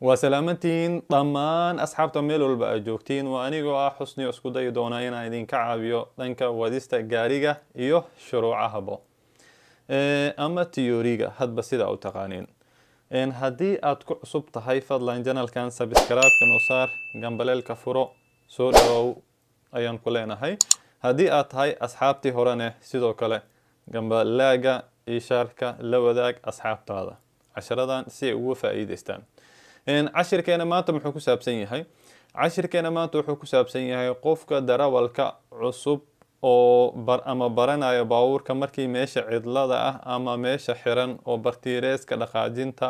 وسلامتين ضمان أصحاب تميلوا البأجوكتين وأنيقوا حسني أسكو داي دونا إنا إذين كعابيو دانكا وديستا غاريغا إيو شروعها بو أما تيوريغا هاد بسيدة أو تقانين إن هدي أتكو عصب تهي فضلان جانال كان سبسكراب كنوصار جنباليل كفورو سودو أيان كلنا هاي هدي أتهي أصحابتي هوراني سيدو كله جنبالاغا إيشاركا لوداك أصحاب تادا عشردان سي وفا إيدستان إن عشر كينا مانتا محو كسابسن يحي عشر كينا مانتا محو كسابسن يحي قفكا دراوالكا عصب oo ama baranayo baabuurka markii meesha cidlada ah ama meesha xiran oo bartiireeska dhaqaajinta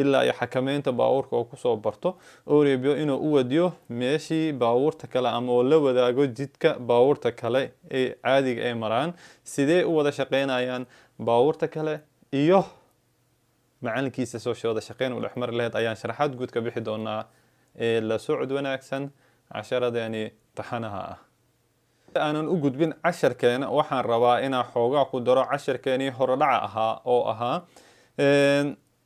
ilaa ay xakameynta baabuurka oo ku soo barto oo reebiyo inuu u wadiyo meeshii baabuurta kale ama oo la wadaago jidka baabuurta kale ee caadiga ay maraan sidee u wada shaqeynayaan baabuurta kale iyo macalinkiisa soo wada shaqeyn u dhexmar lahayd ayaan sharaxaad guud ka bixi doonaa ee la socod wanaagsan casharadani taxanaha ah aanan u gudbin casharkeena waxaan rabaa inaan xoogaa ku daro casharkeenii horodhaca ahaa oo ahaa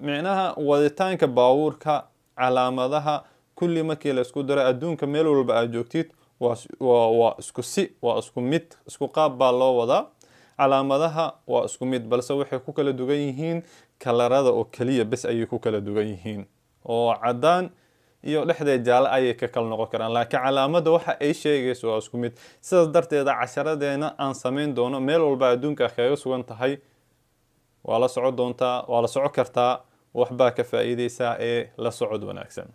micnaha waditaanka baabuurka calaamadaha kulli markii la isku daro adduunka meel walba aad joogtid waa isku mid isku qaab baa loo wadaa calaamadaha waa isku mid balse waxay ku kala duwan yihiin kalarada oo kaliya bas ayay ku kala duwan yihiin oo cadaan iyo dhexdeed jaale ayay ka kala noqon karaan laakiin calaamada waxa ay sheegayso waa isku mid sidaas darteeda casharadeena aan sameyn doono meel walba adduunka kaga sugan tahay waa la socon doontaa waa la socon kartaa waxbaa ka faa'iideysaa ee la socod wanaagsan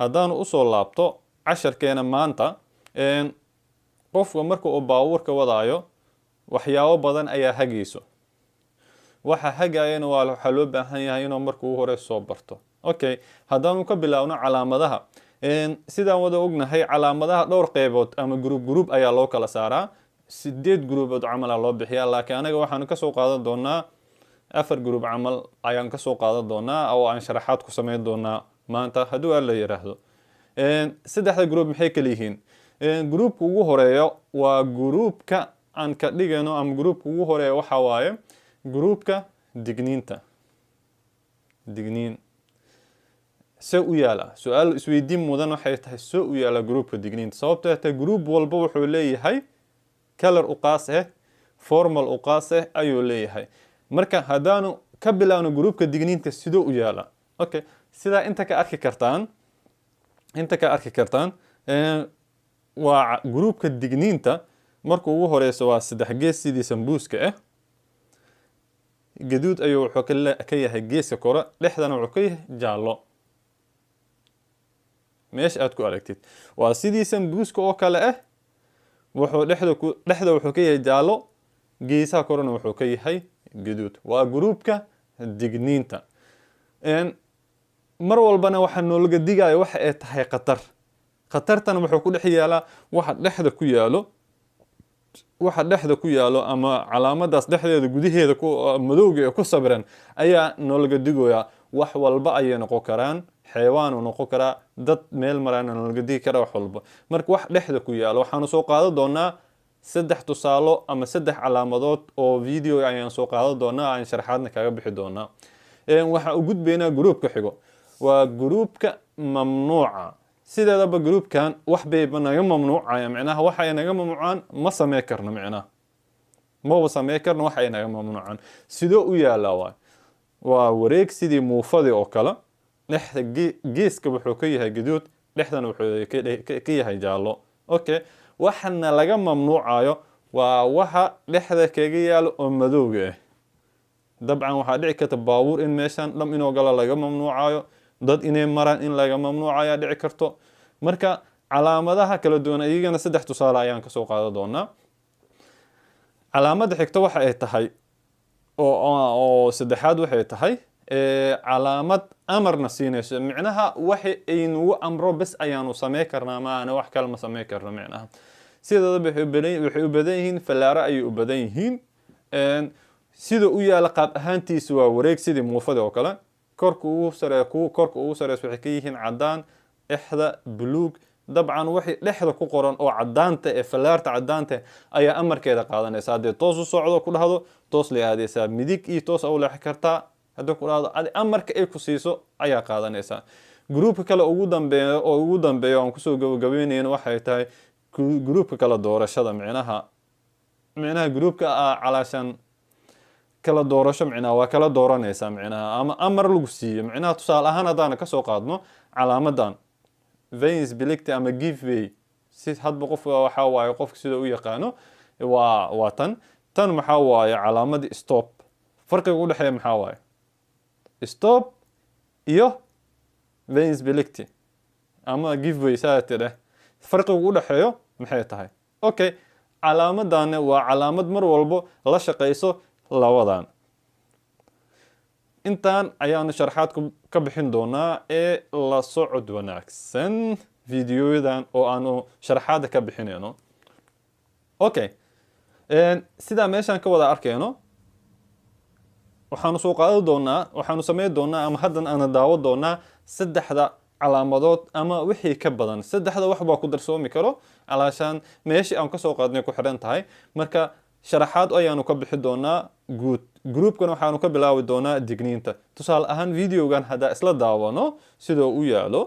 haddaan u soo laabto casharkeena maanta qofka marka uu baabuurka wadaayo waxyaabo badan ayaa hagayso waxa hagayana waxaa loo baahan yahay inuu marka ugu hore soo barto okay haddaan ka bilaawno calaamadaha sidaan wada ognahay calaamadaha dhowr qaybood ama group ayaa loo kala saaraa 8 groupood camal loo bixiyaa laakiin anaga waxaan ka soo qaadan doonaa 4 group camal ayaan ka soo qaadan doonaa oo aan sharaxaad ku sameyn doonaa maanta hadduu la yiraahdo saddexda group maxay kala yihiin groupka ugu horeeyo waa groupka aan ka dhigano ama groupka ugu horeeyo waxa waaye groupka digniinta soo u yaala su'aal isweydiin mudan waxay tahay soo u yaala groupka digniinta sababtoo ah group walba wuxuu leeyahay color u qaas ah formal u qaas ah ayuu leeyahay marka hadaanu ka bilaawno groupka digniinta sidoo u yaala okay sida inta ka arki kartaan waa groupka digniinta markuu ugu horeyso waa saddex gees sidii sambuuska ah gaduud ayuu wuxuu ka yahay geeska kore dhexdana wuxuu ka yahay jaallo meesh aad ku aragtid waa sidii sambuuska oo kale ah wuxuu dhexda wuxuu ka yahay jaallo geesaha korena wuxuu ka yahay gaduud waa groupka digniinta mar walbana waxa noolaga digayo waxa ay tahay khatartana wuxuu ku dhex yaalaa waxa dhexda ku yaalo ama calaamadaas dhexdeeda gudaheeda madowga ee ku sabiran ayaa noolaga digoya wax walba ay noqon karaan xayawaan uu noqon karaa dad meel marana noolaga digi kara wax walba marka wax dhexda ku yaalo waxaan soo qaadan doonaa 3 tusaalo ama 3 calaamadood oo video ayaan soo qaadan doonaa aan sharaxaadna kaga bixi doonaa waxa u gudbeynaa groupka xigo waa groupka mamnuuca sideedaba groupkan wax bay naga mamnuucaya macnaha waxa ay naga mamnuucaan ma sameey karno macnaha ma sameey karno waxa ay naga mamnuucaan sidoo u yaala waa wareeg sidii muufadi oo kale dhexda geeska wuxuu ka yahay gaduud dhexdana wuxuu ka yahay jaallo okay waxana laga mamnuucayo waa waxa dhexda kaga yaalo oo madowga ah dabcan waxa dhici karta baabuur in meeshan dham inoo gala laga mamnuucayo dad inay maraan in laga mamnuucayo dhici karto marka calaamadaha kala duwan ayagana 3 tusaale ayaan ka soo qaadan doonaa calaamada xigta waxa ay tahay oo saddexaad waxay tahay calaamad amarna siinayso macnaha waxa ay nagu amro bas ayaanu sameey karnaa ma ana wax kale ma sameey karno macnaha sidoo waxay u badan yihiin falaara ay u badan yihiin sida u yaala qaab ahaantiisu waa wareeg sidii muufada oo kale korka ugu sareeyo waxay ka yihiin cadaan dhexda buluug dabcan wixii dhexda ku qoran oo cadaanta ee falaarta cadaanta ayaa amarkeeda qaadanaysa hadii toos u socdo ku dhahdo toos leeyahay midig iyo toos u leexi kartaa hadii ku dhahdo amarka ay ku siiso ayaa qaadanaysa groupka kale ugu dambeeyo aan kusoo gabagabeynayno waxay tahay groupka kala doorashada micnaha groupka calaashan kala doorasho micnaha waa kala dooranaysaa micnaha ama amar lagu siiyo micnaha tusaale ahaan haddaan ka soo qaadno calaamadan visibility ama giveaway si hadba qof waxa waaye qofka sida u yaqaano waa tan maxaa waaye calaamadii stop farqiga u dhexeeya maxaa waaye stop iyo visibility ama giveaway saatideh farqiga u dhexeeyo maxay tahay okay calaamadan waa calaamad mar walbo la shaqeyso labadan intaan ayaanu sharaxaad ka bixin doonaa ee la socod wanaagsan fiidiyoyadan oo aanu sharaxaada ka bixinayno okay sidaa meeshaan ka wada arkayno waxaanu soo qaadi doonaa waxaanu sameyn doonaa ama haddan aana daawo doonaa saddexda calaamadood ama wixii ka badan saddexda wax baa ku darsoomi karo calaashaan meeshii aan kasoo qaadnay ku xidhan tahay marka sharaxaad ayaanu ka bixi doonaa guud groupkan waxaanu ka bilaabi doonaa digniinta tusaale ahaan videogan haddaa isla daawano sidoo u yaalo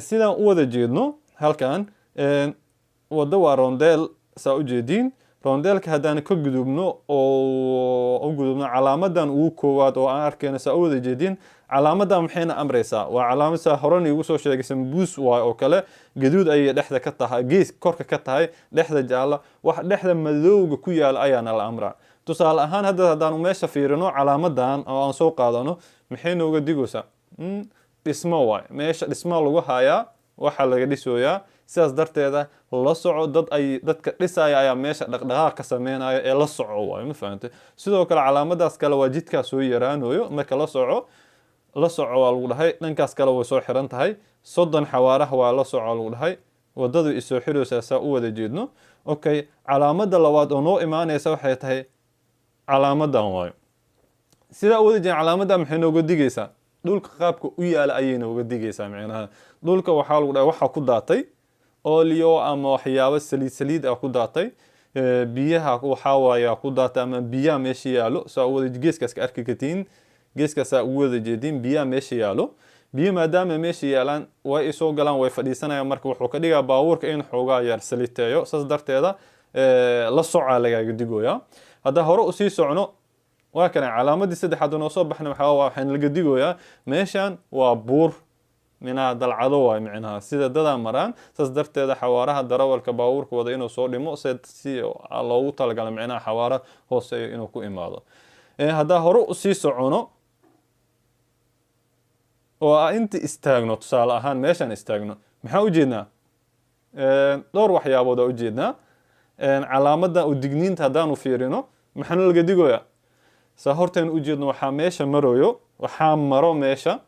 sidaan u wada jeedno halkan wadda waa rondeel saa u jeediin rondeelka haddaan ka gudubno oo u gudubno calaamadan ugu koowaad oo aan arkayno saa u wada jeediin calaamadan maxayna amraysaa waa calaamad saa horan igu soo sheegay sambuus waay oo kale gaduud ayay dhexda ka tahay gees korka ka tahay dhexda jaalla wax dhexda madowga ku yaala ayaana la amraa tusaale ahaan haddaanu meesha fiirino calaamadan oo aan soo qaadano maxay nooga digaysaa dhismo waay meesha dhismo lagu hayaa waxaa laga dhisoyaa sidaas darteeda la soco dadka dhisaya ayaa meesha dhaqdhaqaaq ka sameynaya ee la soco waay ma fahantay sidoo kale calaamadaas kale waa jidkaa soo yaraanayo marka la soco waa lagu dhahay dhankaas kale way soo xiran tahay 30 xawaaraha waa la soco lagu dhahay wadadu isoo xiraysaa saa u wada jeedno okay calaamada labaad oo noo imaanaysa waxay tahay calaamadan waay sidaa u wada jeedin calaamadan maxay nooga digaysaa dhulka qaabka u yaala ayay nooga digaysaa micnaha dhulka waxaa lagu dhahay waxaa ku daatay olio ama waxyaabo saliid ku daatay biyaha waxaa waaye ku daatay ama biyaha meesha yaalo saa u wada geeskaas ka arki kartiin geeskaas ugu wada jeedin biyaha meesha yaalo biyo maadaama meesha yaalaan way soo galaan way fadhiisanayaan marka wuxuu ka dhigaa baabuurka in xoogaa yar saliteeyo saas darteeda la socaa lagaaga digoyaa hadda hore u sii socno waa kana calaamadii saddexaad noo soo baxna waxaan laga digoyaa meeshan waa buur minaa dalcado waay micnaha sida dadaa maraan saas darteeda xawaaraha darawalka baabuurka wada inuu soo dhimo si loogu talagalo micnaha xawaara hooseeyo inuu ku imaado haddaa hore u sii socono oo inta istaagno tusaale ahaan meeshaan istaagno maxaa u jeednaa dhowr waxyaabood u jeednaa calaamada u digniinta haddaanu fiirino maxaana laga digoyaa saa horteen u jeedno waxaa maro meesha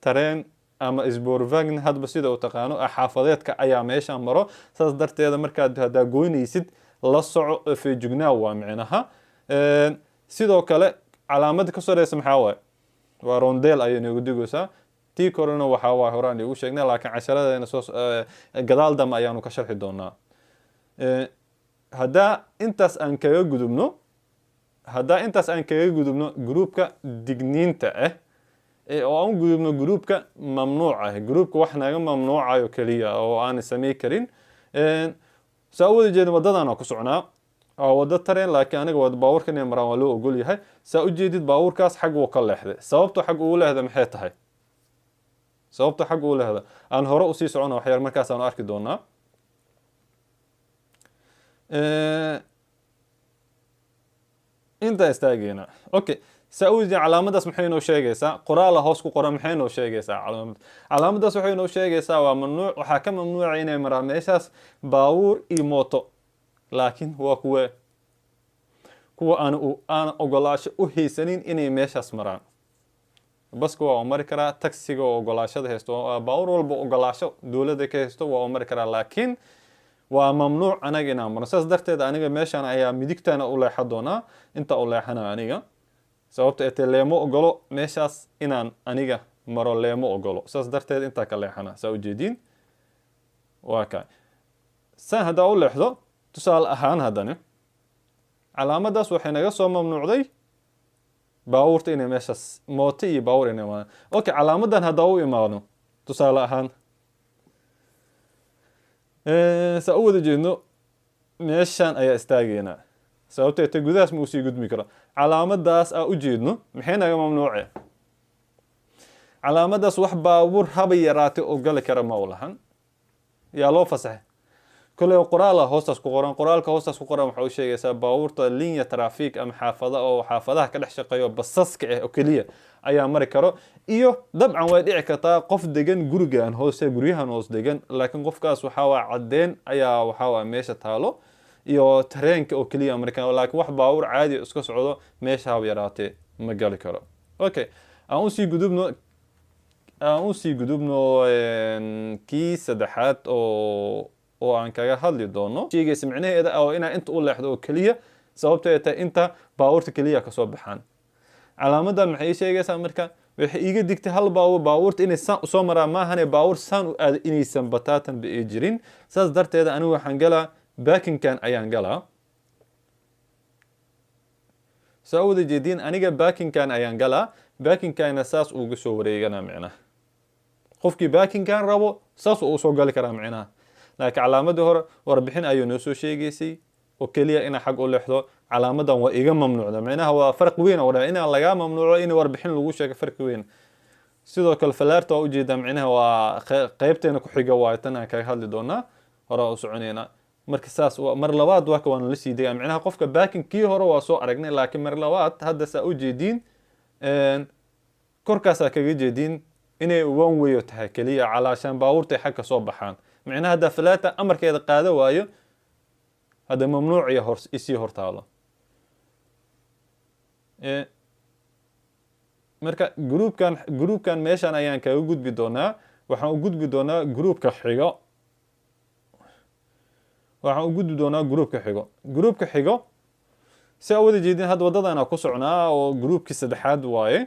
tareen ama isboorvagn hadba sida u taqaano xaafadeedka ayaa meesha maro saas darteeda markaad haddaa goynaysid la soco feejignaa waa micnaha sidoo kale calaamada ka sareysa maxaa waaye waa rondeel ayay noogu digaysaa tii korena waxaa waaye horaan igu sheegnay laakiin casharadeena gadaal dambe ayaanu ka sharxi doonaa haddaa intaas aan kaga gudubno groupka digniinta oo aan gudubno groupka mamnuuca groupka wax naga mamnuucayo kaliya oo aan sameey karin saa u wada jeedin wadadana ku socnaa wada tareen laakiin aniga wada baabuurka inay maraan waa loo ogol yahay saa u jeedid baabuurkaas xag uu ka leexday sababta xag uu leexday maxay tahay sababta xag uu leexday aan hore u sii socono wax yar markaas aan arki doonaa inta istaagayna okay saa u jeedin calaamadaas maxay noo sheegaysaa qoraal hoos ku qoran maxay noo sheegaysaa calaamadaas waxay noo sheegaysaa waa mamnuuc waxaa ka mamnuuca inay maraan meeshaas baabuur iyo mooto laakiin waa kuwa aan ogolaasho u haysanin inay meeshaas maraan baska waa mari karaa taksiga oo ogolaashada haysto baabuur walba ogolaasho dowladda ka haysto waa mari karaa laakiin waa mamnuuc anaga inaan marno saas darteed aniga meeshaan ayaa midigtana u leexan doonaa inta u leexana aniga sababta ee leemo ogolo meeshaas inaan aniga maro leemo ogolo saas darteed inta ka leexana saa u jeedin waa ka saan haddaa u leexdo tusaale ahaan haddana calaamadaas waxay naga soo mamnuucday باورت إني ماشاس موتي باور إني ما أوكي علامة هذا هو إيمانه تصال أهان سأود جينو meeshaan ayaa istaageynaa sababtoo ta gudahaas ma usii gudmi karo calaamadaas aa u jeedno maxay naga mamnuuce calaamadaas wax baabuur haba yaraatay oo gali kara ma u lahan yaa loo fasaxay kole qoraal hoostaas ku qoran qoraalka hoostaas ku qoran waxa uu sheegaysaa baabuurta linya traffic ama xaafadaha ka dhex shaqeeyo basaska ah oo kaliya ayaa mari karo iyo dabcan way dhici kartaa qof degan gurigan hoose guryahan hoos degan laakiin qofkaas waxa waa cadeen ayaa waxa waa meesha taalo iyo tareenka oo kaliya markaa laakiin wax baabuur caadi iska socdo meesha haba yaraatee ma gali karo okay aan u sii gudubno kii saddexaad oo aan kaga hadli doono sheegaysa macnaheeda oo inaa inta u leexdo oo kaliya sababtoo ay tahay inta baabuurta kaliya ka soo baxaan calaamadan maxay sheegaysaa marka waxay iga digtay hal baabuurta inay soo maraan maahane baabuur saan u aad inaysan bataatan ba jirin saas darteeda anigu waxaan galaa baakinkan ayaan galaa saawada jeedin aniga baakinkan ayaan galaa baakinkana saas ugu soo wareegana macnaha qofkii baakinkan rabo saas uu soo gali karaa macnaha laakiin calaamadii hore warbixin ayuu noo soo sheegaysay oo kaliya ina xag u leexdo calaamadan waa iga mamnuucda macnaha waa farq weyn oo ina laga mamnuuco in warbixin lagu sheego farq weyn sidoo kale falaarta oo ujeeda macnaha waa qaybteena ku xiga waa tan aan kaga hadli doonaa hore u soconeena marka saas mar labaad waa waan la siiday macnaha qofka baakinkii hore waa soo aragnay laakiin mar labaad hadda saa u jeedin korkaas kaga jeedin inay one way tahay kaliya calaashan baabuurta xag ka soo baxaan macnaha hadda falaata amarkeeda qaada waayo هذا ممنوع يا هورس يصير هرتاله marka groupkan meeshan ayaan kaga gudbi doonaa waxaan u gudbi doonaa groupka xigo si awada jeedin had wadadana ku socnaa oo groupkii saddexaad waaye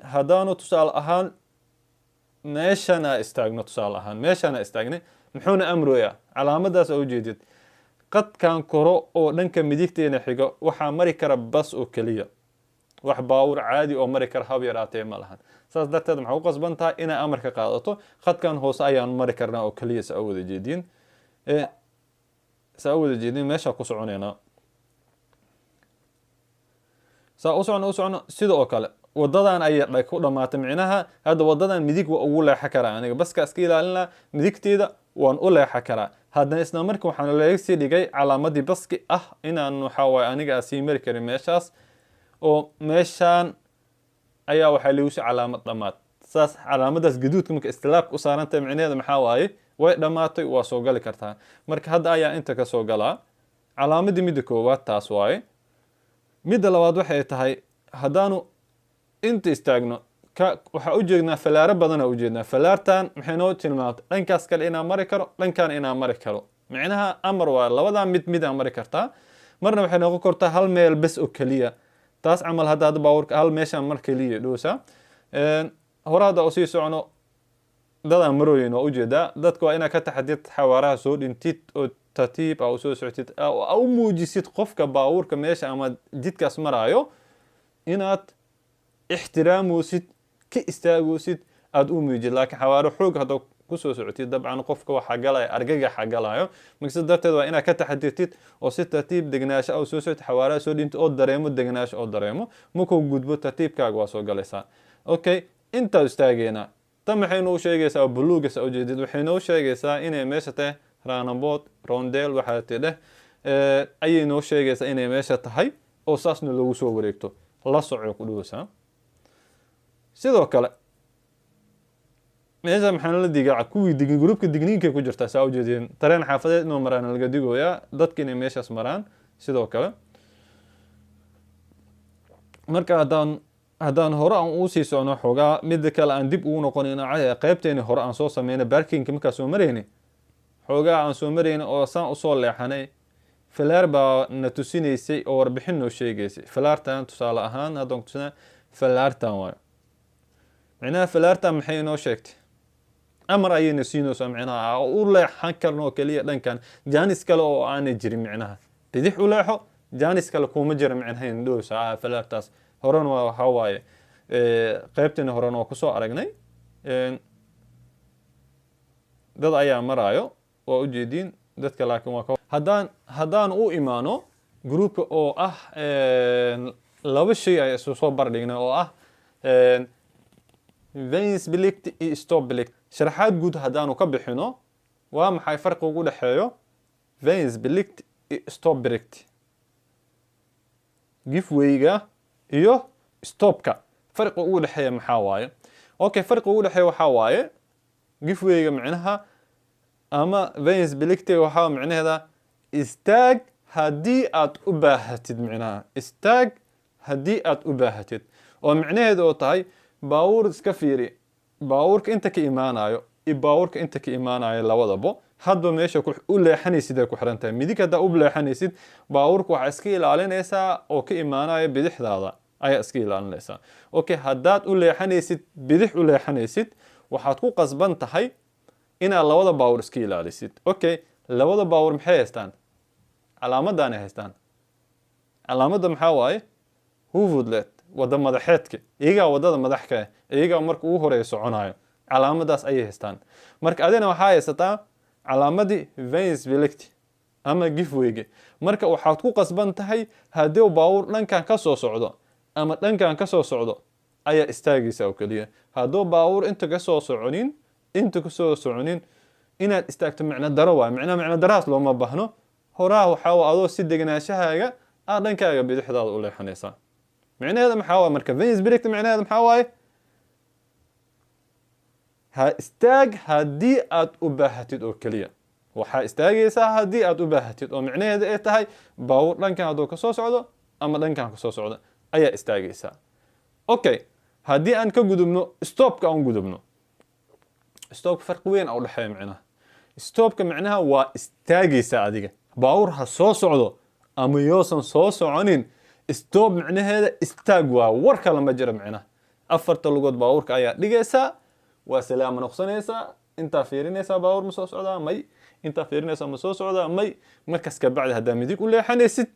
hadaanu tusaale ahaan meeshana istaagnay muxuuna amroya calaamadaas oo jeedid qadkan koro oo dhanka midigteena xigo waxaa mari kara bas oo kaliya wax baawur caadi oo mari kara hab yaraatee ma lahan saas darteed maxaa u qasban tahay inay amarka qaadato qadkan hoose ayaan mari karnaa oo kaliya saa wada jeedin meesha ku soconeena saa u socono sida oo kale wadadan ayay ku dhamaatay macnaha hadda wadadan midig waa ugu leexa karaa aniga baska iska ilaalina midigteeda waan u leexa karaa haddana isla markii waxaan laga sii dhigay calaamadii baski inaan waxa waaye aniga sii mari karin meeshaas oo meeshaan ayaa waxaa lagu soo calaamad dhamaad saas calaamadaas gaduudka marka istilaabka u saarantay macnaheeda maxaa waaye way dhamaatay waa soo gali kartaa marka hadda ayaa inta ka soo galaa calaamadii midda koowaad taas waaye midda labaad waxay tahay haddaanu inta istaagno waxa u jeednaa falaaro badan u jeednaa falaartan maxay noo tilmaamtay dhankaas kale inaa mari karo dhankan inaa mari karo macnaha amar waa labada mid aan mari kartaa marna waxay noqon kartaa hal meel bas oo kaliya taas camal hadda baawarka hal meeshan mar kaliya dhoosa horada oo sii socno dadaan marooyin waa u jeedaa dadka waa inaa ka taxadid xawaaraha soo dhintid oo tartiib u soo socotid u muujisid qofka baawarka meesha ama jidkaas maraayo inaad ixtiraamusid ka istaagoosid aad u muujid laakiin xawaaro xoog hadda ku soo socotid dabcan qofka waxa galaya argagaxa galayo marka darteed waa inaad ka taxadirtid oo si tartiib degnaasho oo soo socotid xawaaraha soo dhinto oo dareemo degnaasho oo dareemo markuu gudbo tartiibkaaga waa soo galaysaa okay inta istaageena tan maxay noo sheegaysaa buluuga soo jeedid waxay noo sheegaysaa inay meesha tahay raanabood rondel waxa tidhe ayay noo sheegaysaa inay meesha tahay oo saasna lagu soo wareegto la soco ku dhowsaa sidoo kale meesha maxaan la digaa kuwii digin groupka digniinka ku jirta saa u jeedin tareen xaafadeed inuu maraan laga digoyaa dadka inay meeshaas maraan sidoo kale marka haddaan hore aan u sii socno xogaa mid kale aan dib ugu noqonayno qaybteeni hore aan soo sameynay parkingka markaa soo marayni xogaa aan soo marayni oo saan usoo leexanay falaar baa na tusinaysay oo warbixin noo sheegaysay falaartan tusaale ahaan haddaan kutusina falaartan waayo macnaha falaartan maxay inoo sheegtay amar ayayna siinaysaa macnaha u leexan karno kaliya dhankan jaanis kale oo aanay jirin macnaha bidix u leexo jaanis kale kuma jira macnaha indhoosa falaartaas horena waxaa waaye qaybteena horena waa kusoo aragnay dad ayaa maraayo waa ujeediin dadka laakiin waa haddaan u imaano groupka oo ah laba shay ay isu soo bardhignay oo ah veins bilict iyo stop bilict sharaxaad guud haddaanu ka bixino waa maxay farqi ugu dhexeeyo veins bilict iyo stop bilict giveaway-ga iyo stopka farqi ugu dhexeeya maxaa waaye okay farqi ugu dhexeeya waxaa waaye giveaway-ga micnaha ama veins bilictiga waxaa micnaheeda istaag haddii aad u baahatid micnaha istaag haddii aad u baahatid oo micnaheedu oo tahay baawur iska fiiri baawurka inta ka imaanayo iyo baawurka inta ka imaanayo labadaba hadba meesha u leexanaysid ay ku xiran tahay midig haddaa u leexanaysid baawurka waxaa iska ilaalinaysaa oo ka imaanaya bidixdaada ayaa iska ilaalinaysaa okay haddaad u leexanaysid bidix u leexanaysid waxaad ku qasban tahay inaad labada baawur iska ilaalisid okay labada baawur maxay haystaan calaamadaanay haystaan calaamadda maxaa waaye huvudlet wada madaxeedka iyagaa wadada madaxka ah iyagaa marka ugu horeeya soconayo calaamadaas ayay haystaan marka adina waxaa haysataa calaamadii veins bilict ama giveaway-ga marka waxaad ku qasban tahay haddii baawur dhankan ka soo socdo ama dhankan ka soo socdo ayaa istaagaysa oo keliya hadduu baawur inta ka soo soconin inaad istaagto micno daro waay micno darahaas looma baahno horaa waxaa adoo si deganaashahaaga aad dhankaaga bidixdaada u leexanaysaa micnaheeda maxaa waaye marka veins bilict micnaheeda maxaa waaye ha istaag haddii aad u baahatid oo keliya waxaa istaagaysaa haddii aad u baahatid oo micnaheeda ay tahay baawur dhankan hadduu ka soo socdo ama dhankan ka soo socdo ayaa istaagaysaa okay haddii aan ka gudubno stopka aan gudubno stopka farqi weyn u dhexeeya micnaha stopka micnaha waa istaagaysaa adiga baawur ha soo socdo ama yoosan soo soconin stop micnaheeda istaag waa war kale ma jira micnaha afarta lugood baawurka ayaa dhigaysaa waa salaama noqsanaysaa intaa fiirinaysaa baawur ma soo socdaa may intaa fiirinaysaa ma soo socdaa may markaas ka bacdi haddaa midig u leexanaysid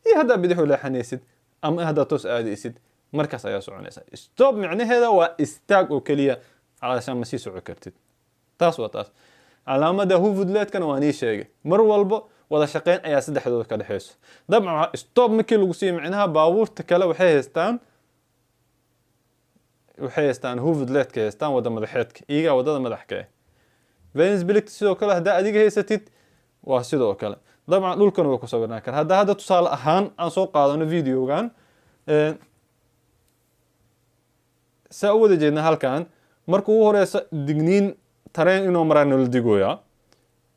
iyo haddaa bidix u leexanaysid ama haddaa toos aadaysid markaas ayaa soconaysaa stop micnaheeda waa istaag oo keliya علشان ما سيسوع كرتد تاس وتاس علامة huvudletkana waa nii sheegay mar walba wada shaqeyn ayaa saddexdooda ka dhaxayso dabcan stop markii lagu siiyay micnaha baabuurta kale waxay haystaan huvudletka haystaan wada madaxeedka iyagaa wadada madaxka ah veins bilict sidoo kale haddaa adiga haysatid waa sidoo kale dabcan dhulkana way ku sawirnaan kara hadda tusaale ahaan aan soo qaadano videogan saa u wada jeedna halkan marka ugu horeyso digniin tareen inuu maraa nala digooyaa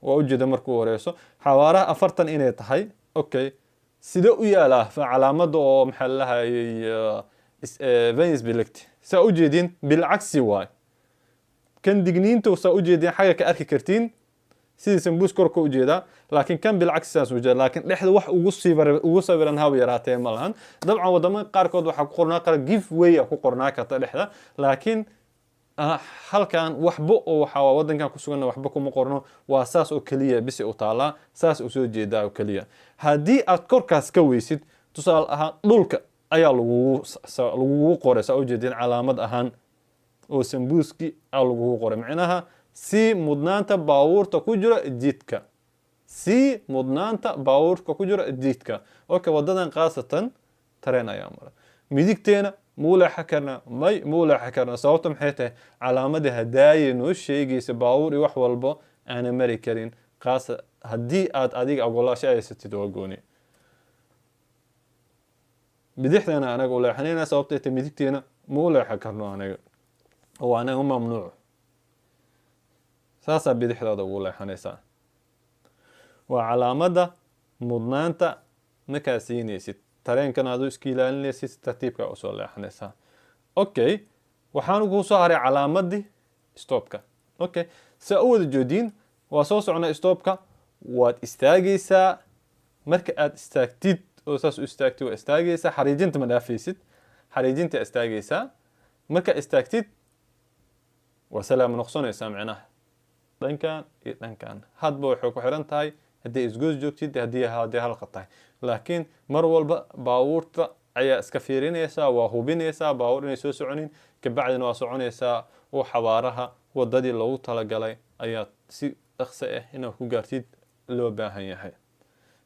waa ujeeda marka ugu horeyso xawaaraha 40 inay tahay okay sida u yaalaa fa calaamada oo maxaa la lahayay veins bilict saa u jeedin bilcagsi waay kan digniinta saa u jeedin xaga ka arki kartiin sidii sambuus korka u jeedaa laakiin kan bilcagsi saas u jeedaa laakiin dhexda wax ugu sawiran haba yaraatee ma lahan dabcan wadamada qaarkood waxaa ku qornaa kara giveaway ku qornaa karta dhexda laakiin halkan waxba oo waxa wadankan ku sugan waxba kuma qorno waa saas oo kaliya bis u taala saas u soo jeedaa oo kaliya hadii aad korkaas ka weysid tusaale ahaan dhulka ayaa lagu qoray saa u jeedin calaamad ahaan oo sambuuski lagu qoray macnaha si mudnaanta baawurta ku jira jidka si mudnaanta baawurka ku jira jidka okay wadadan qaasatan tareen ayaa mara midigteena مولا حكرنا ماي مولا حكرنا صوتهم حيته علامة هدايا نوش يجيس باور يوح والبا أنا مريكرين قاس هدي أديك أقول الله شيء ستتوقوني بديت أنا أقول حنينا صوتي تميتينا مولا حكرنا أنا وأنا هم ممنوع ساسا بديت هذا أقول حنيسا وعلامة مضنانتا مكاسيني ست tareen kan aad iska ilaalinaysid tartiibka u soo leexanaysaa okay waxaan ku soo haray calaamadii stopka okay sa u wada joodin waa soo socnaa stopka waad istaagaysaa marka aad istaagtid oo saas u istaagtid waa istaagaysaa xariijinta ma dhaafaysid xariijinta istaagaysaa marka istaagtid waa salaam noqonaysaa macnaha dhankan iyo dhankan hadba waxay ku xiran tahay haddii isgoos joogtid haddii halqa tahay laakiin mar walba baawurta ayaa iska fiirinaysaa waa hubinaysaa baabuur inay soo soconin kabacdina waa soconaysaa oo xawaaraha wadadii loogu talagalay ayaa si dhaqso ah inaad ku gaartid loo baahan yahay.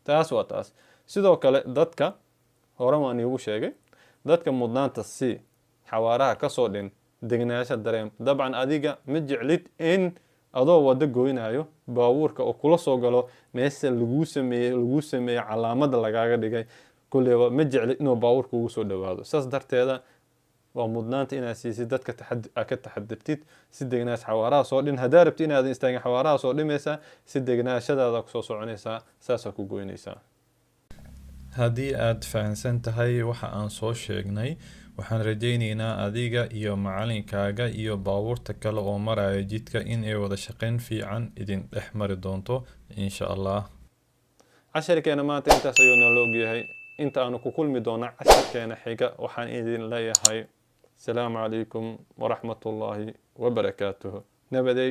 taas waa taas. sidoo kale dadka hore waan iigu sheegay dadka mudnaanta si xawaaraha kasoo dhin degnaansha dareem. dabcan adiga ma jeclid in adoo wada goynayo baabuurka oo kula soo galo meesha lagu sameeyay calaamada lagaaga dhigay kulleyba ma jeclid inuu baabuurka ugu soo dhawaado. saas darteeda waa mudnaanta inaad siisid dadka ka taxadirtid si degnaansha xawaaraha soo dhin. haddaa rabti inaadan istaagin xawaaraha soo dhimaysaa si degnaashadaada kusoo soconaysaa saasaa ku goynaysaa. haddii aad fahansan tahay waxa aan soo sheegnay waxaan rajaynaynaa adiga iyo macalinkaaga iyo baabuurta kale oo maraya jidka in ay wada shaqayn fiican idin dhex mari doonto insha allah. casharkeena maanta intaas ayuu nala ogyahay. inta aanu ku kulmi doona casharkeena xiga waxaan idin leeyahay السلام عليكم ورحمة الله وبركاته. نبدأ